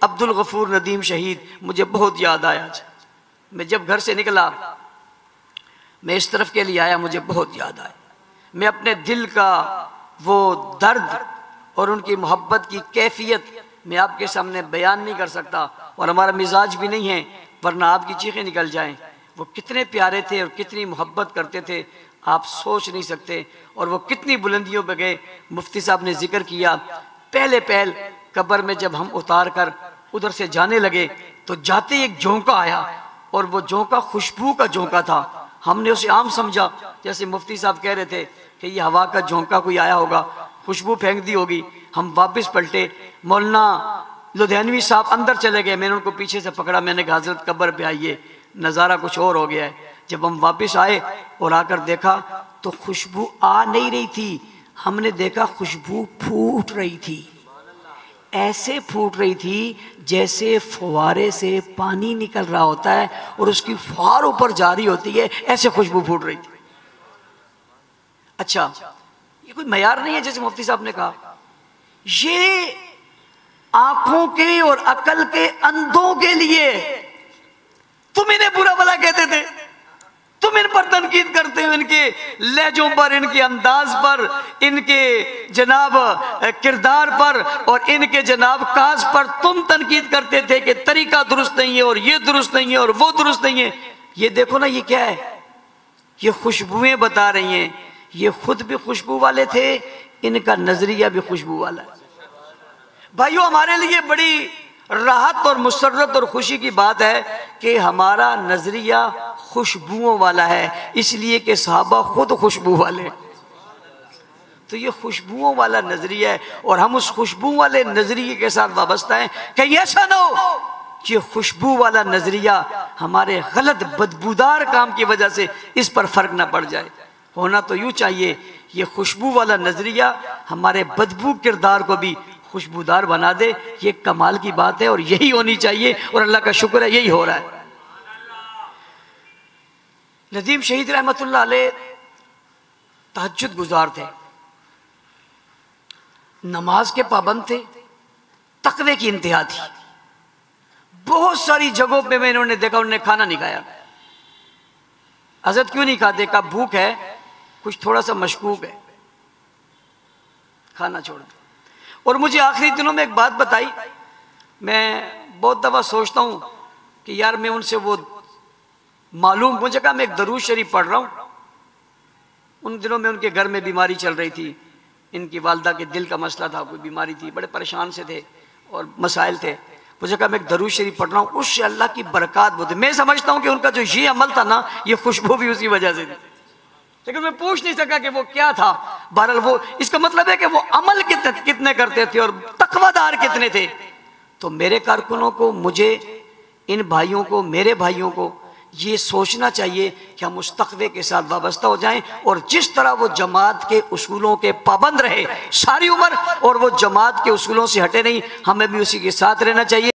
अब्दुल गफूर नदीम शहीद मुझे बहुत याद आया। आज मैं जब घर से निकला, मैं इस तरफ के लिए आया, मुझे बहुत याद आया। मैं अपने दिल का वो दर्द और उनकी मोहब्बत की कैफियत मैं आपके सामने बयान नहीं कर सकता, और हमारा मिजाज भी नहीं है, वरना आपकी चीखें निकल जाएं। वो कितने प्यारे थे और कितनी मोहब्बत करते थे, आप सोच नहीं सकते। और वो कितनी बुलंदियों पे गए। मुफ्ती साहब ने जिक्र किया, पहले पहल कब्र में जब हम उतार कर उधर से जाने लगे तो जाते ही एक झोंका आया, और वो झोंका खुशबू का झोंका था। हमने उसे आम समझा, जैसे मुफ्ती साहब कह रहे थे कि ये हवा का झोंका कोई आया होगा, खुशबू फेंक दी होगी। हम वापस पलटे, मौलाना लुधियानवी साहब अंदर चले गए, मैंने उनको पीछे से पकड़ा, मैंने कहा हजरत कब्र पे आइए, नज़ारा कुछ और हो गया है। जब हम वापस आए और आकर देखा तो खुशबू आ नहीं रही थी, हमने देखा खुशबू फूट रही थी। ऐसे फूट रही थी जैसे फुवारे से पानी निकल रहा होता है और उसकी फुहार ऊपर जारी होती है, ऐसे खुशबू फूट रही थी। अच्छा, ये कोई मयार नहीं है, जैसे मुफ्ती साहब ने कहा। ये आंखों के और अकल के अंधों के लिए, तुम इन्हें बुरा भला कहते थे, तुम इन पर तनकीद करते हो, इनके लहजों पर, इनके अंदाज पर, इनके जनाब किरदार पर और इनके जनाब काज पर तुम तनकीद करते थे कि तरीका दुरुस्त नहीं है और ये दुरुस्त नहीं है और वो दुरुस्त नहीं है। ये देखो ना, ये क्या है, ये खुशबुएं बता रही हैं। ये खुद भी खुशबू वाले थे, इनका नजरिया भी खुशबू वाला है। भाइयों, हमारे लिए बड़ी राहत और मुसर्रत और खुशी की बात है कि हमारा नजरिया खुशबुओं वाला है, इसलिए कि सहाबा खुद खुशबू वाले। तो ये खुशबुओं वाला नजरिया है और हम उस खुशबू वाले नजरिए के साथ वाबस्ता हैं। कहीं ऐसा ना हो कि खुशबू वाला नजरिया हमारे गलत बदबूदार काम की वजह से इस पर फर्क ना पड़ जाए। होना तो यूं चाहिए, ये खुशबू वाला नजरिया हमारे बदबू किरदार को भी खुशबूदार बना दे। ये कमाल की बात है और यही होनी चाहिए, और अल्लाह का शुक्र है यही हो रहा है। नदीम शहीद रहमतुल्लाह अलैह तहज्जुद गुजार थे, नमाज के पाबंद थे, तकवे की इंतहा थी। बहुत सारी जगहों पे मैं इन्होंने देखा उन्होंने खाना नहीं खाया। हजरत क्यों नहीं खाते? का भूख है, कुछ थोड़ा सा मशकूक है, खाना छोड़ दो। और मुझे आखिरी दिनों में एक बात बताई, मैं बहुत दफा सोचता हूं कि यार मैं उनसे वो मालूम, मुझे कहा मैं एक दरूद शरीफ पढ़ रहा हूं। उन दिनों में उनके घर में बीमारी चल रही थी, इनकी वालदा के दिल का मसला था, कोई बीमारी थी, बड़े परेशान से थे और मसाइल थे। मुझे कहा मैं एक दरूद शरीफ पढ़ रहा हूँ, उससे अल्लाह की बरकत बहुत है। मैं समझता हूँ कि उनका जो ये अमल था ना, ये खुशबू भी उसी वजह से थी, लेकिन मैं पूछ नहीं सका कि वो क्या था। बहरहाल वो, इसका मतलब है कि वो अमल कितने करते थे और तकवादार कितने थे। तो मेरे कारकुनों को, मुझे, इन भाइयों को, मेरे भाइयों को ये सोचना चाहिए कि हम उस तकवे के साथ वाबस्ता हो जाएं, और जिस तरह वो जमात के उसूलों के पाबंद रहे सारी उम्र और वो जमात के उसूलों से हटे नहीं, हमें भी उसी के साथ रहना चाहिए।